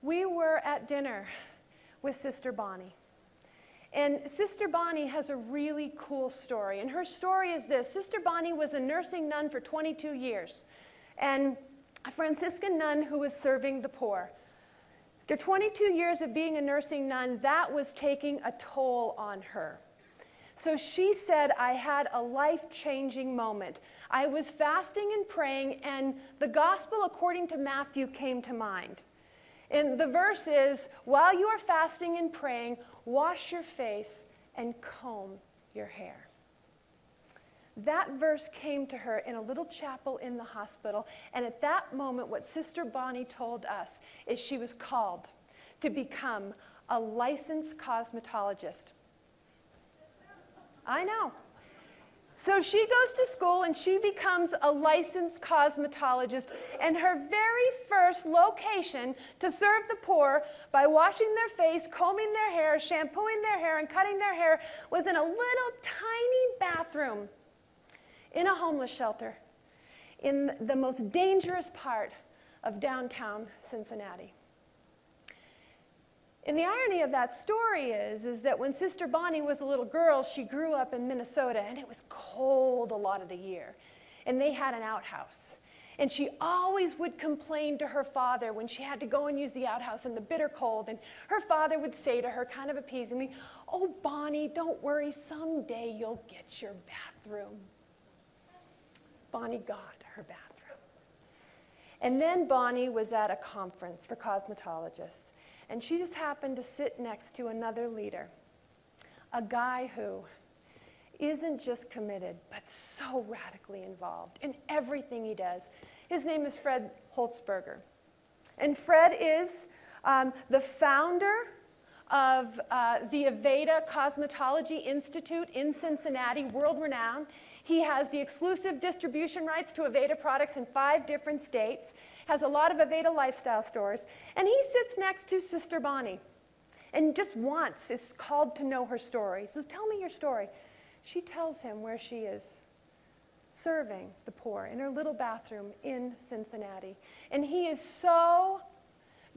we were at dinner with Sister Bonnie. And Sister Bonnie has a really cool story. And her story is this. Sister Bonnie was a nursing nun for 22 years, and a Franciscan nun who was serving the poor. After 22 years of being a nursing nun, that was taking a toll on her. So she said, I had a life-changing moment. I was fasting and praying, and the gospel according to Matthew came to mind. And the verse is, while you are fasting and praying, wash your face and comb your hair. That verse came to her in a little chapel in the hospital, and at that moment, what Sister Bonnie told us is she was called to become a licensed cosmetologist. I know. So she goes to school and she becomes a licensed cosmetologist, and her very first location to serve the poor by washing their face, combing their hair, shampooing their hair, and cutting their hair was in a little tiny bathroom in a homeless shelter in the most dangerous part of downtown Cincinnati. And the irony of that story is that when Sister Bonnie was a little girl, she grew up in Minnesota, and it was cold a lot of the year. And they had an outhouse. And she always would complain to her father when she had to go and use the outhouse in the bitter cold. And her father would say to her, kind of appeasingly, "Oh, Bonnie, don't worry, someday you'll get your bathroom." Bonnie got her bathroom. And then Bonnie was at a conference for cosmetologists. And she just happened to sit next to another leader, a guy who isn't just committed, but so radically involved in everything he does. His name is Fred Holzberger. And Fred is the founder of the Aveda Cosmetology Institute in Cincinnati, world-renowned. He has the exclusive distribution rights to Aveda products in 5 different states, has a lot of Aveda lifestyle stores, and he sits next to Sister Bonnie and just once is called to know her story. He says, "Tell me your story." She tells him where she is, serving the poor in her little bathroom in Cincinnati. And he is so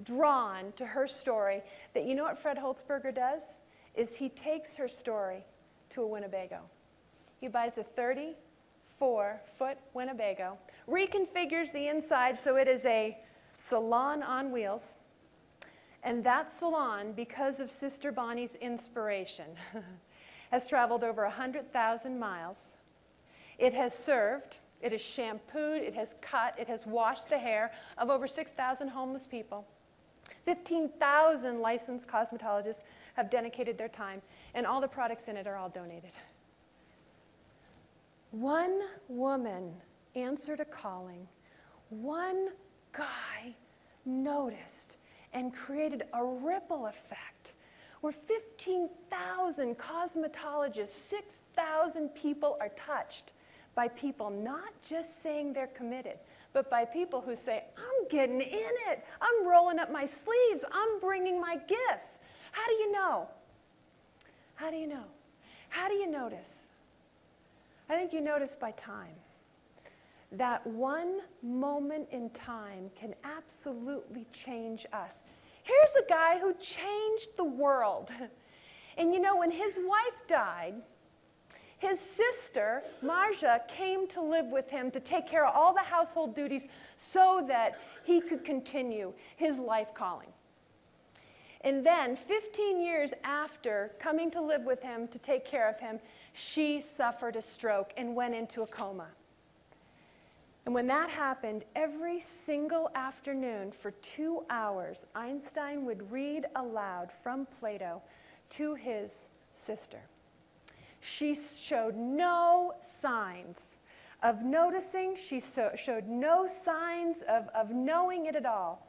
drawn to her story that you know what Fred Holzberger does? Is he takes her story to a Winnebago. He buys a 34-foot Winnebago, reconfigures the inside so it is a salon on wheels. And that salon, because of Sister Bonnie's inspiration, has traveled over 100,000 miles. It has served, it has shampooed, it has cut, it has washed the hair of over 6,000 homeless people. 15,000 licensed cosmetologists have dedicated their time, and all the products in it are all donated. One woman answered a calling. One guy noticed and created a ripple effect where 15,000 cosmetologists, 6,000 people are touched by people not just saying they're committed, but by people who say, "I'm getting in it. I'm rolling up my sleeves. I'm bringing my gifts." How do you know? How do you know? How do you notice? I think you notice by time. That one moment in time can absolutely change us. Here's a guy who changed the world. And you know, when his wife died, his sister, Marja, came to live with him to take care of all the household duties so that he could continue his life calling. And then, 15 years after coming to live with him to take care of him, she suffered a stroke and went into a coma. And when that happened, every single afternoon for 2 hours, Einstein would read aloud from Plato to his sister. She showed no signs of noticing. She showed no signs of knowing it at all.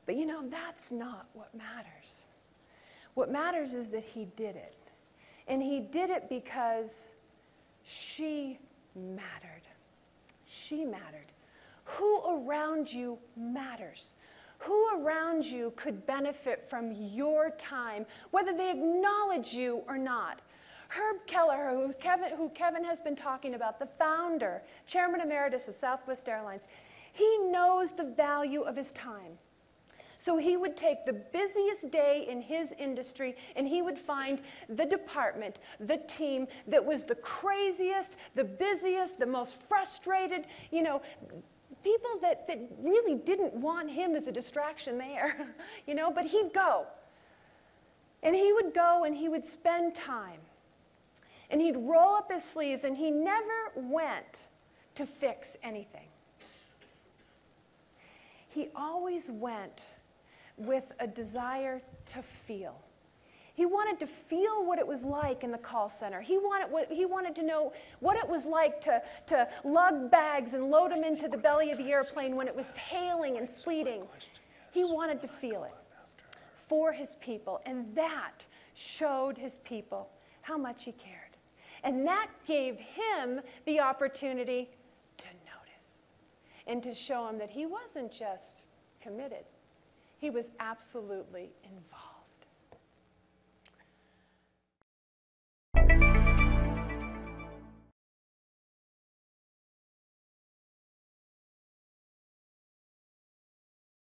But you know, that's not what matters. What matters is that he did it. And he did it because she mattered. She mattered. Who around you matters? Who around you could benefit from your time, whether they acknowledge you or not? Herb Kelleher, who Kevin has been talking about, the founder, chairman emeritus of Southwest Airlines, he knows the value of his time. So he would take the busiest day in his industry and he would find the department, the team that was the craziest, the busiest, the most frustrated, you know, people that really didn't want him as a distraction there, you know, but he'd go. And he would go and he would spend time. And he'd roll up his sleeves and he never went to fix anything. He always went with a desire to feel. He wanted to feel what it was like in the call center. He wanted to know what it was like to lug bags and load them into the belly of the airplane when it was hailing and sleeting. He wanted to feel it for his people, and that showed his people how much he cared. And that gave him the opportunity to notice and to show him that he wasn't just committed. He was absolutely involved.